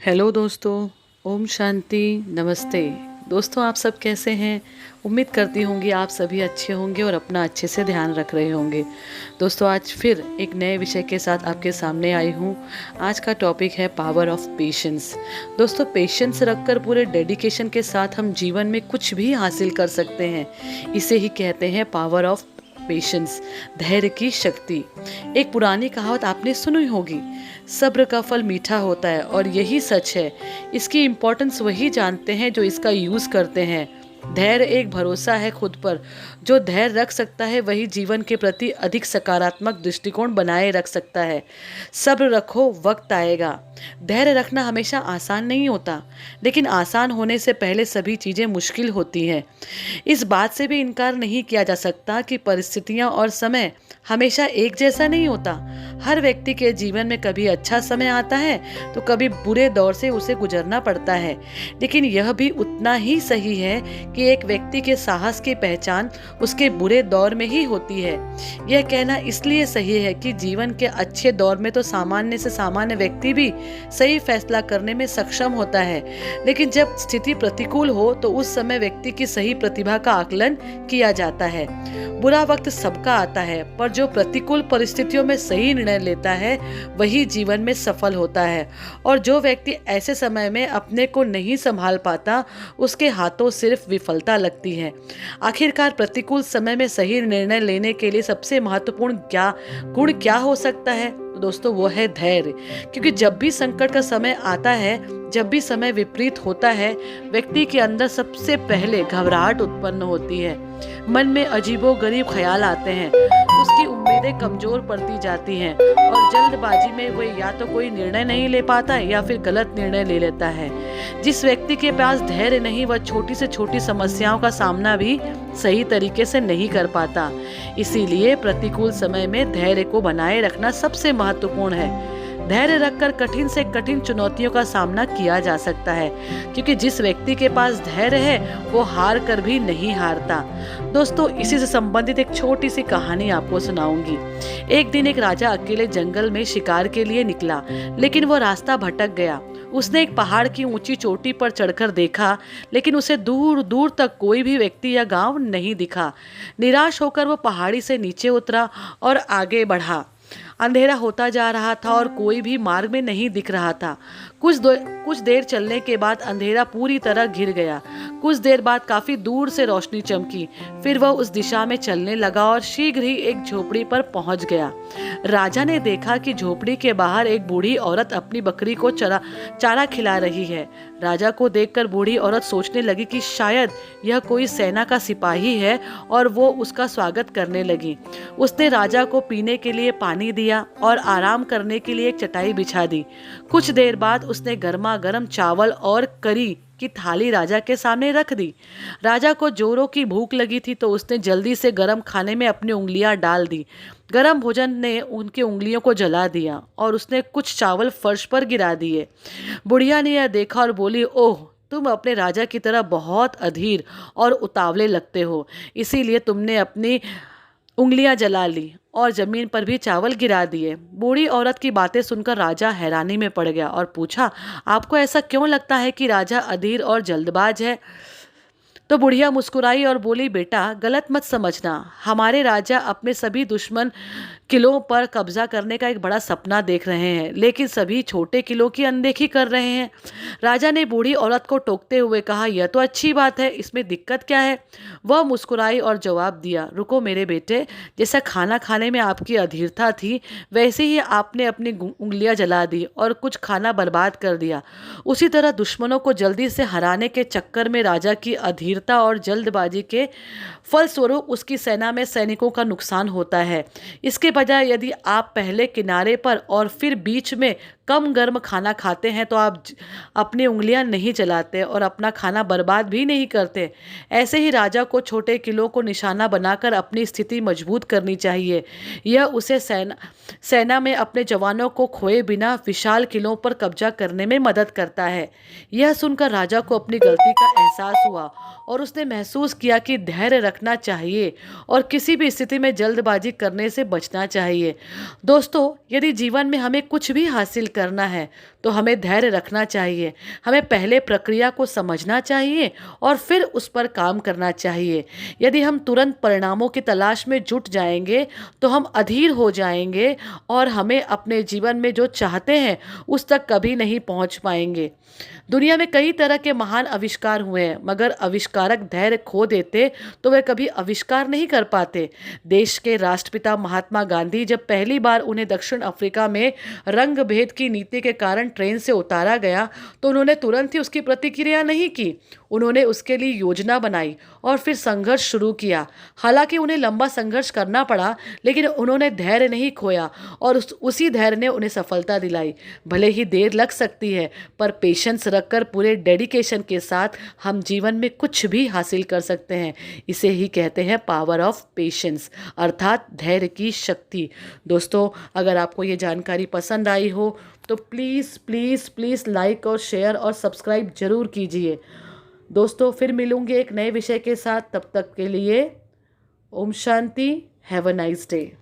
Hello दोस्तों। ओम शांति। नमस्ते दोस्तों, आप सब कैसे हैं? उम्मीद करती होंगी आप सभी अच्छे होंगे और अपना अच्छे से ध्यान रख रहे होंगे। दोस्तों, आज फिर एक नए विषय के साथ आपके सामने आई हूँ। आज का टॉपिक है पावर ऑफ पेशेंस। दोस्तों, पेशेंस रखकर पूरे डेडिकेशन के साथ हम जीवन में कुछ भी हासिल कर सकते हैं। इसे ही कहते हैं पावर ऑफ पेशेंस, धैर्य की शक्ति। एक पुरानी कहावत आपने सुनी होगी, सब्र का फल मीठा होता है, और यही सच है। इसकी इम्पोर्टेंस वही जानते हैं जो इसका यूज़ करते हैं। धैर्य एक भरोसा है खुद पर। जो धैर्य रख सकता है वही जीवन के प्रति अधिक सकारात्मक दृष्टिकोण बनाए रख सकता है। सब्र रखो, वक्त आएगा। धैर्य रखना हमेशा आसान नहीं होता, लेकिन आसान होने से पहले सभी चीज़ें मुश्किल होती हैं। इस बात से भी इनकार नहीं किया जा सकता कि परिस्थितियाँ और समय हमेशा एक जैसा नहीं होता। हर व्यक्ति के जीवन में कभी अच्छा समय आता है तो कभी बुरे दौर से उसे गुजरना पड़ता है। लेकिन यह भी उतना ही सही है कि एक व्यक्ति के साहस की पहचान उसके बुरे दौर में ही होती है। यह कहना इसलिए सही है कि जीवन के अच्छे दौर में तो सामान्य से सामान्य व्यक्ति भी सही फैसला करने में सक्षम होता है, लेकिन जब स्थिति प्रतिकूल हो तो उस समय व्यक्ति की सही प्रतिभा का आकलन किया जाता है। बुरा वक्त सबका आता है, पर जो प्रतिकूल परिस्थितियों में सही निर्णय लेता है वही जीवन में सफल होता है। और जो व्यक्ति ऐसे समय में अपने को नहीं संभाल पाता, उसके हाथों सिर्फ विफलता लगती है। आखिरकार प्रतिकूल समय में सही निर्णय लेने के लिए सबसे महत्वपूर्ण गुण क्या हो सकता है? तो दोस्तों, वो है धैर्य। क्योंकि जब भी संकट का समय आता है, जब भी समय विपरीत होता है, व्यक्ति के अंदर सबसे पहले घबराहट उत्पन्न होती है। मन में अजीबोगरीब ख्याल आते हैं, उसकी उम्मीदें कमजोर पड़ती जाती हैं, और जल्दबाजी में वो या तो कोई निर्णय नहीं ले पाता या फिर गलत निर्णय ले लेता है। जिस व्यक्ति के पास धैर्य नहीं, वह छोटी से छोटी समस्याओं का सामना भी सही तरीके से नहीं कर पाता। इसीलिए प्रतिकूल समय में धैर्य को बनाए रखना सबसे महत्वपूर्ण है। धैर्य रखकर कठिन से कठिन चुनौतियों का सामना किया जा सकता है, क्योंकि जिस व्यक्ति के पास धैर्य है वो हार कर भी नहीं हारता। दोस्तों, इसी से संबंधित एक छोटी सी कहानी आपको सुनाऊंगी। एक दिन एक राजा अकेले जंगल में शिकार के लिए निकला, लेकिन वो रास्ता भटक गया। उसने एक पहाड़ की ऊंची चोटी पर चढ़कर देखा, लेकिन उसे दूर दूर तक कोई भी व्यक्ति या गांव नहीं दिखा। निराश होकर वो पहाड़ी से नीचे उतरा और आगे बढ़ा। अंधेरा होता जा रहा था और कोई भी मार्ग में नहीं दिख रहा था। कुछ देर चलने के बाद अंधेरा पूरी तरह घिर गया। कुछ देर बाद काफी दूर से रोशनी चमकी। फिर वह उस दिशा में चलने लगा और शीघ्र ही एक झोपड़ी पर पहुंच गया। राजा ने देखा कि झोपड़ी के बाहर एक बूढ़ी औरत अपनी बकरी को चारा खिला रही है। राजा को देखकर बूढ़ी औरत सोचने लगी कि शायद यह कोई सेना का सिपाही है, और वो उसका स्वागत करने लगी। उसने राजा को पीने के लिए पानी दिया और आराम करने के लिए एक चटाई बिछा दी। कुछ देर बाद उसने गर्मा गर्म चावल और करी की थाली राजा के सामने रख दी। राजा को जोरों की भूख लगी थी, तो उसने जल्दी से गर्म खाने में अपनी उंगलियां डाल दी। गर्म भोजन ने उनकी उंगलियों को जला दिया और उसने कुछ चावल फर्श पर गिरा दिए। बुढ़िया ने यह देखा और बोली, ओह, तुम अपने राजा की तरह बहुत अधीर और उतावले लगते हो, इसीलिए तुमने अपनी उंगलियां जला ली और जमीन पर भी चावल गिरा दिए। बूढ़ी औरत की बातें सुनकर राजा हैरानी में पड़ गया और पूछा, आपको ऐसा क्यों लगता है कि राजा अधीर और जल्दबाज है? तो बुढ़िया मुस्कुराई और बोली, बेटा, गलत मत समझना। हमारे राजा अपने सभी दुश्मन किलों पर कब्जा करने का एक बड़ा सपना देख रहे हैं, लेकिन सभी छोटे किलों की अनदेखी कर रहे हैं। राजा ने बूढ़ी औरत को टोकते हुए कहा, यह तो अच्छी बात है, इसमें दिक्कत क्या है? वह मुस्कुराई और जवाब दिया, रुको मेरे बेटे, जैसा खाना खाने में आपकी अधीरता थी, वैसे ही आपने अपनी उंगलियां जला दी और कुछ खाना बर्बाद कर दिया। उसी तरह दुश्मनों को जल्दी से हराने के चक्कर में राजा की अधीरता और जल्दबाजी के फलस्वरूप उसकी सेना में सैनिकों का नुकसान होता है। इसके बजाय यदि आप पहले किनारे पर और फिर बीच में कम गर्म खाना खाते हैं तो आप अपनी उंगलियां नहीं जलाते और अपना खाना बर्बाद भी नहीं करते। ऐसे ही राजा को छोटे किलों को निशाना बनाकर अपनी स्थिति मजबूत करनी चाहिए। यह उसे सेना में अपने जवानों को खोए बिना विशाल किलों पर कब्जा करने में मदद करता है। यह सुनकर राजा को अपनी गलती का एहसास हुआ और उसने महसूस किया कि धैर्य रखना चाहिए और किसी भी स्थिति में जल्दबाजी करने से बचना चाहिए। दोस्तों, यदि जीवन में हमें कुछ भी हासिल करना है तो हमें धैर्य रखना चाहिए। हमें पहले प्रक्रिया को समझना चाहिए और फिर उस पर काम करना चाहिए। यदि हम तुरंत परिणामों की तलाश में जुट जाएंगे तो हम अधीर हो जाएंगे और हमें अपने जीवन में जो चाहते हैं उस तक कभी नहीं पहुंच पाएंगे। दुनिया में कई तरह के महान आविष्कार हुए हैं, मगर आविष्कारक धैर्य खो देते तो वे कभी आविष्कार नहीं कर पाते। देश के राष्ट्रपिता महात्मा गांधी, जब पहली बार उन्हें दक्षिण अफ्रीका में रंग भेद की नीति के कारण ट्रेन से उतारा गया तो उन्होंने तुरंत ही उसकी प्रतिक्रिया नहीं की। उन्होंने उसके लिए योजना बनाई और फिर संघर्ष शुरू किया। हालांकि उन्हें लंबा संघर्ष करना पड़ा, लेकिन उन्होंने धैर्य नहीं खोया और उसी धैर्य ने उन्हें सफलता दिलाई। भले ही देर लग सकती है, पर पेशेंस रखकर पूरे डेडिकेशन के साथ हम जीवन में कुछ भी हासिल कर सकते हैं। इसे ही कहते हैं पावर ऑफ पेशेंस, अर्थात धैर्य की शक्ति। दोस्तों, अगर आपको ये जानकारी पसंद आई हो तो प्लीज़ प्लीज़ प्लीज़ लाइक और शेयर और सब्सक्राइब जरूर कीजिए। दोस्तों, फिर मिलूंगे एक नए विषय के साथ। तब तक के लिए ओम शांति। Have a nice day.